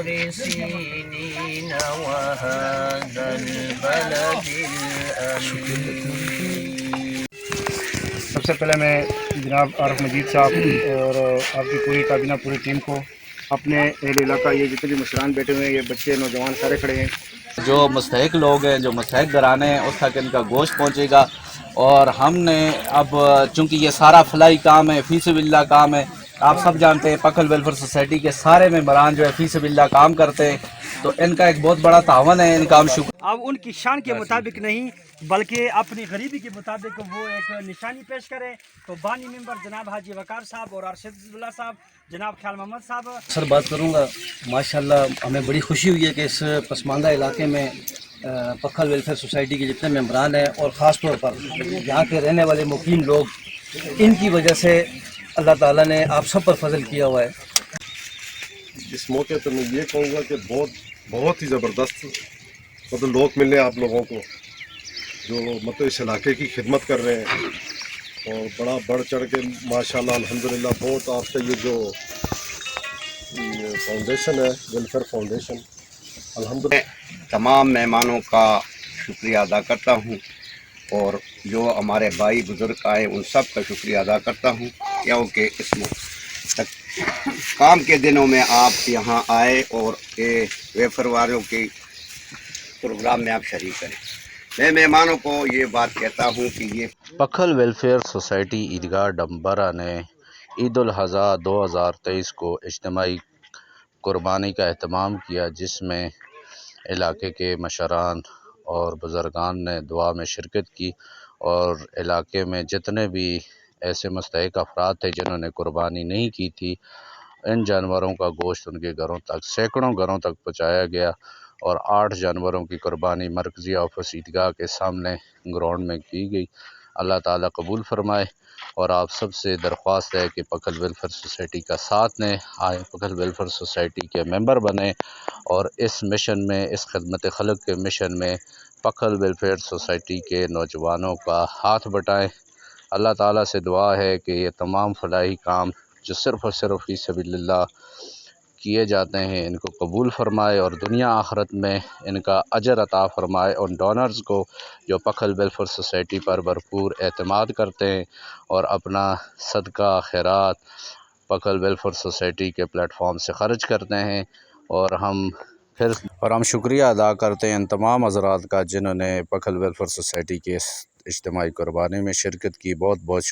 طور سينين وهذا البلد الأمين. سب سے پہلے میں جناب عارف مجید صاحب اور آپ کی پوری کابینہ پوری ٹیم کو، اپنے اہل علاقہ، یہ جتنے بھی مشران بیٹھے ہوئے ہیں، یہ بچے نوجوان سارے کھڑے ہیں، جو مستحق لوگ ہیں، جو مستحق گھرانے ہیں، اس تک ان کا گوشت پہنچے گا۔ اور ہم نے اب چونکہ یہ سارا فلاحی کام ہے، فی سبیل اللہ کام ہے، آپ سب جانتے ہیں پکھل ویلفیئر سوسائٹی کے سارے ممبران جو ہے فی سبیل اللہ کام کرتے ہیں، تو ان کا ایک بہت بڑا تعاون ہے، ان کا ہم شکر۔ اب ان کی شان کے مطابق نہیں بلکہ اپنی غریبی کے مطابق وہ ایک نشانی پیش کرے، تو بانی ممبر جناب حاجی وقار صاحب اور ارشد اللہ صاحب، جناب خیال محمد صاحب۔ سر بات کروں گا، ماشاءاللہ ہمیں بڑی خوشی ہوئی ہے کہ اس پسماندہ علاقے میں پکھل ویلفیئر سوسائٹی کے جتنے ممبران ہیں اور خاص طور پر یہاں کے رہنے والے مقیم لوگ، ان کی وجہ سے اللہ تعالیٰ نے آپ سب پر فضل کیا ہوا ہے۔ اس موقع پہ میں یہ کہوں گا کہ بہت ہی زبردست لوگ ملے آپ لوگوں کو جو اس علاقے کی خدمت کر رہے ہیں، اور بڑا بڑھ چڑھ کے ماشاءاللہ الحمدللہ بہت آپ کا یہ جو فاؤنڈیشن ہے، ویلفیئر فاؤنڈیشن، الحمدللہ تمام مہمانوں کا شکریہ ادا کرتا ہوں، اور جو ہمارے بھائی بزرگ آئے ان سب کا شکریہ ادا کرتا ہوں، کیونکہ اس کام کے دنوں میں آپ یہاں آئے اور ویفر والوں کے پروگرام میں آپ شریک کریں۔ میں مہمانوں کو یہ بات کہتا ہوں کہ یہ پکھل ویلفیئر سوسائٹی عیدگاہ ڈمبرا نے عید الاضحیٰ 2023 کو اجتماعی قربانی کا اہتمام کیا، جس میں علاقے کے مشران اور بزرگان نے دعا میں شرکت کی، اور علاقے میں جتنے بھی ایسے مستحق افراد تھے جنہوں نے قربانی نہیں کی تھی، ان جانوروں کا گوشت ان کے گھروں تک، سینکڑوں گھروں تک پہنچایا گیا، اور 8 جانوروں کی قربانی مرکزی آفس عیدگاہ کے سامنے گراؤنڈ میں کی گئی۔ اللہ تعالیٰ قبول فرمائے، اور آپ سب سے درخواست ہے کہ پکھل ویلفیئر سوسائٹی کا ساتھ لیں، آئے پکھل ویلفیئر سوسائٹی کے ممبر بنیں، اور اس مشن میں، اس خدمت خلق کے مشن میں پکھل ویلفیئر سوسائٹی کے نوجوانوں کا ہاتھ بٹائیں۔ اللہ تعالیٰ سے دعا ہے کہ یہ تمام فلاحی کام جو صرف اور صرف فی سبیل اللہ کیے جاتے ہیں، ان کو قبول فرمائے، اور دنیا آخرت میں ان کا اجر عطا فرمائے۔ ان ڈونرز کو جو پکھل ویلفیئر سوسائٹی پر بھرپور اعتماد کرتے ہیں اور اپنا صدقہ خیرات پکھل ویلفیئر سوسائٹی کے پلیٹ فارم سے خرچ کرتے ہیں، اور ہم شکریہ ادا کرتے ہیں ان تمام حضرات کا جنہوں نے پکھل ویلفیئر سوسائٹی کے اس اجتماعی قربانی میں شرکت کی۔ بہت بہت